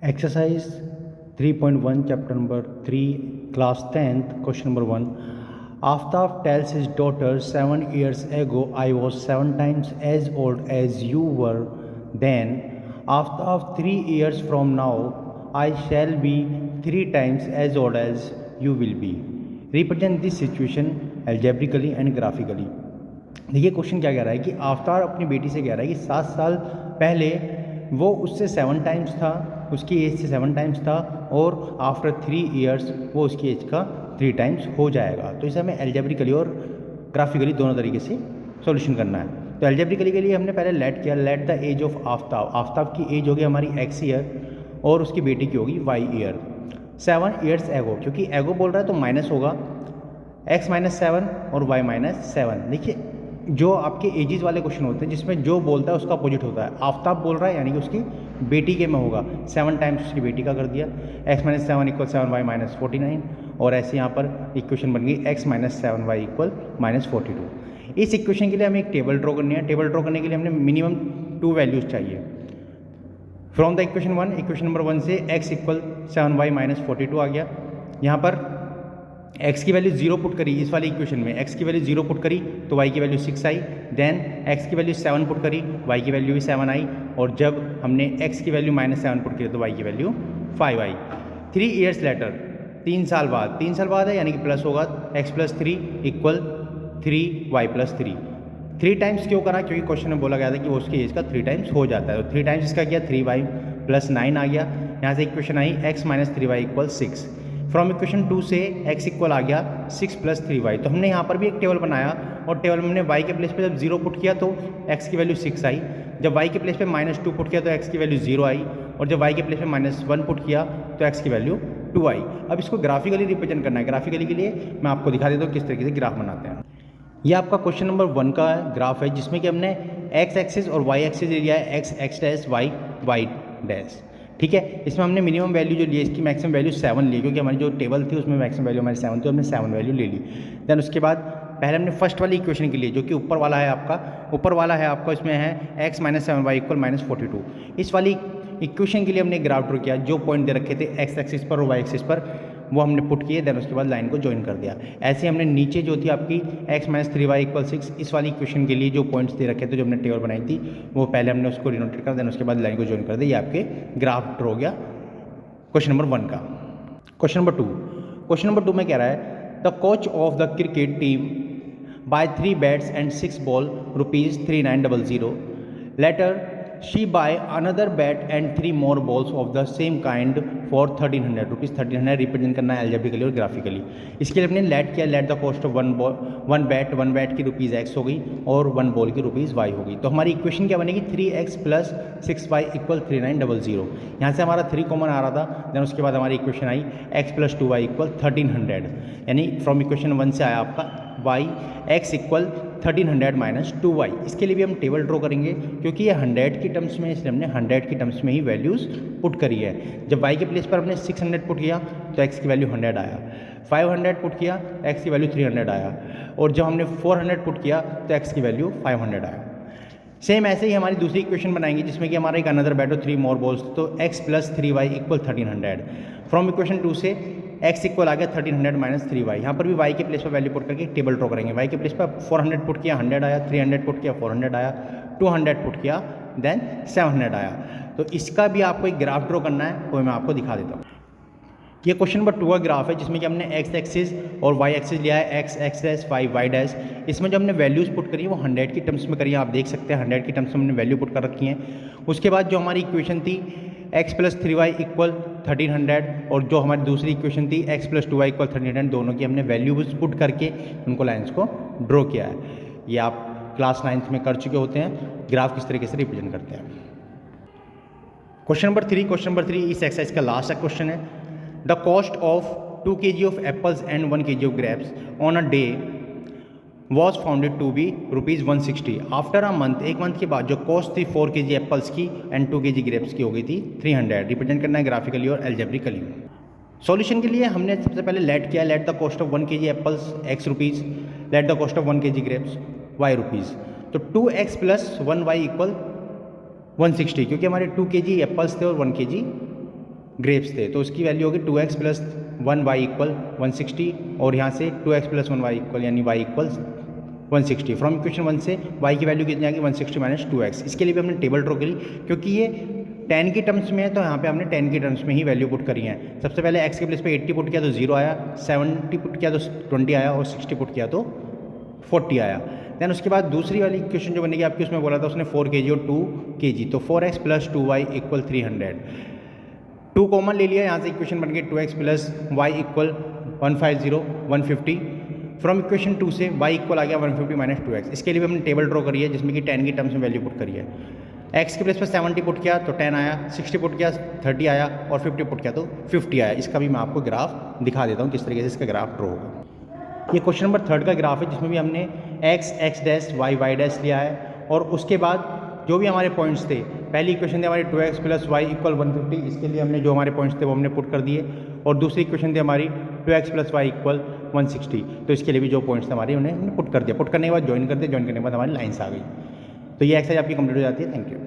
Exercise 3.1, chapter number 3, class 10th, question number 1. Aftab tells his daughter, 7 years ago I was 7 times as old as you were then. After 3 years from now I shall be 3 times as old as you will be. Represent this situation algebraically and graphically. देखिए question क्या कह रहा है कि आफ्तार अपनी बेटी से कह रहा है कि 7 साल पहले वो उससे 7 टाइम्स था, उसकी एज से 7 टाइम्स था, और आफ्टर 3 इयर्स वो उसकी एज का 3 टाइम्स हो जाएगा। तो इसे हमें एल्जेब्रिकली और ग्राफिकली दोनों तरीके से सॉल्यूशन करना है। तो एल्जेब्रिकली के लिए हमने पहले लेट किया, let the age of Aftab. Aftab की एज होगी हमारी x ईयर और उसकी बेटी की होगी y ईयर। 7 ईयर्स एगो, क्योंकि एगो बोल रहा है तो माइनस होगा x माइनस 7 और y माइनस 7। देखिए जो आपके एजिज वाले क्वेश्चन होते हैं जिसमें जो बोलता है उसका अपोजिट होता है। आफ्ताब बोल रहा है यानी कि उसकी बेटी के में होगा, 7 टाइम्स उसकी बेटी का कर दिया, x minus 7 equal 7 y minus 49, और ऐसे यहाँ पर इक्वेशन बन गई x minus 7 y equal minus 42। इस इक्वेशन के लिए हमें एक टेबल ड्रॉ करनी है। टेबल ड्रॉ करने के लिए हमने मिनिमम 2 वैल्यूज़ चाहिए। From the equation 1, equation number 1 से x इक्वल 7 y माइनस 42 आ गया। यहाँ पर x की वैल्यू 0 पुट करी, इस वाली इक्वेशन में x की वैल्यू 0 पुट करी तो y की वैल्यू 6 आई। देन x की वैल्यू 7 पुट करी, y की वैल्यू भी 7 आई, और जब हमने x की वैल्यू माइनस 7 पुट की तो y की वैल्यू 5 आई। 3 ईयर्स लेटर, 3 साल बाद, 3 साल बाद है यानी कि प्लस होगा, x plus 3 equal 3y plus 3। 3 times क्यों करा? क्योंकि क्वेश्चन में बोला गया था कि वो उसकी एज का 3 टाइम्स हो जाता है। तो 3 टाइम्स इसका किया, 3y प्लस 9 आ गया। यहाँ से equation I x minus 3y equal 6। From equation 2 से x इक्वल आ गया 6 प्लस 3y। तो हमने यहाँ पर भी एक टेबल बनाया और टेबल में हमने y के प्लेस पे जब 0 पुट किया तो x की वैल्यू 6 आई, जब y के प्लेस पे माइनस 2 पुट किया तो x की वैल्यू 0 आई, और जब y के प्लेस पे माइनस 1 पुट किया तो x की वैल्यू 2 आई। अब इसको ग्राफिकली रिप्रेजेंट करना है। ग्राफिकली के लिए मैं आपको दिखा देता हूँ किस तरीके से ग्राफ बनाते हैं। ये आपका क्वेश्चन नंबर 1 का ग्राफ है जिसमें कि हमने x एक्सिस और y एक्सिस लिया है, x डैश y डैश। ठीक है, इसमें हमने मिनिमम वैल्यू जो ली है इसकी मैक्सिमम वैल्यू 7 ली, क्योंकि हमारी जो टेबल थी उसमें मैक्सिमम वैल्यू हमारी 7 थी, हमने 7 वैल्यू ले ली। देन उसके बाद पहले हमने फर्स्ट वाली इक्वेशन के लिए जो कि ऊपर वाला है आपका, ऊपर वाला है आपका, इसमें है x minus 7 Y equal minus 42। इस वाली इक्वेशन के लिए हमने ग्राफ ड्रॉ किया, जो पॉइंट दे रखे थे x एक्सिस पर और y एक्सिस पर वो हमने पुट किए। देन उसके बाद लाइन को ज्वाइन कर दिया। ऐसे हमने नीचे जो थी आपकी x माइनस 3y इक्वल 6, इस वाली इक्वेशन के लिए जो पॉइंट्स दे रखे थे जो हमने टेबल बनाई थी वो पहले हमने उसको डिनोटेट कर, देन उसके बाद लाइन को ज्वाइन कर दिया। ये आपके ग्राफ ड्रॉ हो गया क्वेश्चन नंबर 1 का। क्वेश्चन नंबर 2, क्वेश्चन नंबर 2 में कह रहा है the coach of the cricket team buy 3 bats and 6 ball ₹3900। Later she buy another bat and 3 more balls of the same kind for ₹1300। ₹1300 represent करना है algebraically और graphically. इसके लिए हमने लेट किया, let the cost of one bat की ₹x हो गई और 1 बॉल की ₹y हो गई। तो हमारी इक्वेशन क्या बनेगी? 3x plus 6y equal 3900। यहाँ से हमारा 3 कॉमन आ रहा था। देन उसके बाद हमारी इक्वेशन आई x प्लस 2y इक्वल 1300, यानी फ्रॉम इक्वेशन 1 से आया आपका y x equal 1300 minus 2y। इसके लिए भी हम टेबल ड्रॉ करेंगे क्योंकि ये 100 की टर्म्स में, इसलिए हमने 100 की टर्म्स में ही वैल्यूज़ पुट करी है। जब y के प्लेस पर हमने 600 पुट किया तो x की वैल्यू 100 आया, 500 पुट किया x की वैल्यू 300 आया, और जब हमने 400 पुट किया तो x की वैल्यू 500 आया। सेम ऐसे ही हमारी दूसरी इक्वेशन बनाएंगे जिसमें कि हमारा एक अनदर बैट और 3 मोर बॉल्स, तो x plus 3y equal 1300। From equation 2 से x इक्वल आ गया 1300 माइनस 3y। यहाँ पर भी y के प्लेस पर वैल्यू पुट करके टेबल ड्रॉ करेंगे। y के प्लेस पर 400 पुट किया 100 आया, 300 पुट किया 400 आया, 200 पुट किया देन 700 आया। तो इसका भी आपको एक ग्राफ ड्रॉ करना है, वो मैं आपको दिखा देता हूँ। ये क्वेश्चन नंबर 2 का ग्राफ है जिसमें कि हमने x एक्सिस और y एक्सिस लिया है, x डैश y डैश। इसमें जो हमने वैल्यूज़ पुट करी है वो 100 की टर्म्स में करी है, आप देख सकते हैं 100 की टर्म्स में हमने वैल्यू पुट कर रखी है। उसके बाद जो हमारी इक्वेशन थी x प्लस 3y इक्वल 1300, और जो हमारी दूसरी इक्वेशन थी x प्लस 2y इक्वल 1300, दोनों की हमने वैल्यूज पुट करके उनको लाइन्स को ड्रॉ किया है। ये आप क्लास 9th में कर चुके होते हैं, ग्राफ किस तरीके से रिप्रेजेंट करते हैं। क्वेश्चन नंबर 3 इस एक्सरसाइज का लास्ट क्वेश्चन है। The cost of 2 kg of apples and 1 kg of grapes on a day was founded to be ₹160। After a month, एक मंथ के बाद जो कॉस्ट थी 4 kg एप्पल्स की एंड 2 kg ग्रेप्स की हो गई थी 300। रिप्रेजेंट करना है ग्राफिकली और एल्जेब्रिकली। सॉल्यूशन के लिए हमने सबसे पहले लेट किया, let the cost of 1 kg apples x rupees, let the cost of 1 kg grapes y rupees. तो 2x प्लस 1y इक्वल 160, क्योंकि हमारे 2 kg एप्पल्स थे और 1 kg ग्रेप्स थे, तो उसकी वैल्यू होगी 2x प्लस 1y इक्वल 160 और यहाँ से 2x प्लस 1y इक्वल यानी y इक्वल 160। फ्रॉम इक्वेशन 1 से y की वैल्यू कितनी आ गई 160 माइनस 2x। इसके लिए भी हमने टेबल ड्रॉ करी क्योंकि ये 10 की टर्म्स में है, तो यहाँ पे हमने 10 की टर्म्स में ही वैल्यू पुट करी है। सबसे पहले x के प्लेस पे 80 पुट किया तो 0 आया, 70 पुट किया तो 20 आया और 60 पुट किया तो 40 आया। देन उसके बाद दूसरी वाली इक्वेशन जो बनेगी आपकी, उसमें बोला था उसने 4 kg और 2 kg, तो 4x plus 2y equal 300। 2 common ले लिया, यहाँ से इक्वेशन बन गई 2x plus y equal 150 150। From equation 2 से y इक्वल आ गया 150 माइनस 2x। इसके लिए भी हमने टेबल ड्रॉ करी है जिसमें कि 10 की टर्म्स में वैल्यू पुट करी है। x के प्लेस पर 70 पुट किया तो 10 आया, 60 पुट किया 30 आया और 50 पुट किया तो 50 आया। इसका भी मैं आपको ग्राफ दिखा देता हूँ किस तरीके से इसका ग्राफ ड्रॉ होगा। ये क्वेश्चन नंबर 3 का ग्राफ है जिसमें भी हमने x डैश y डैश लिया है और उसके बाद जो भी हमारे पॉइंट्स थे, पहली इक्वेशन थी हमारी 2x प्लस y इक्वल 150, इसके लिए हमने जो हमारे पॉइंट्स थे वो हमने पुट कर दिए। और दूसरी इक्वेशन थी हमारी 2x प्लस y इक्वल 160, तो इसके लिए भी जो पॉइंट्स थे हमारे उन्हें हमने पुट कर दिया। पुट करने के बाद ज्वाइन कर दिया, ज्वाइन करने के बाद हमारी लाइन्स आ गई। तो ये एक्सरसाइज आपकी कंप्लीट हो जाती है। Thank you.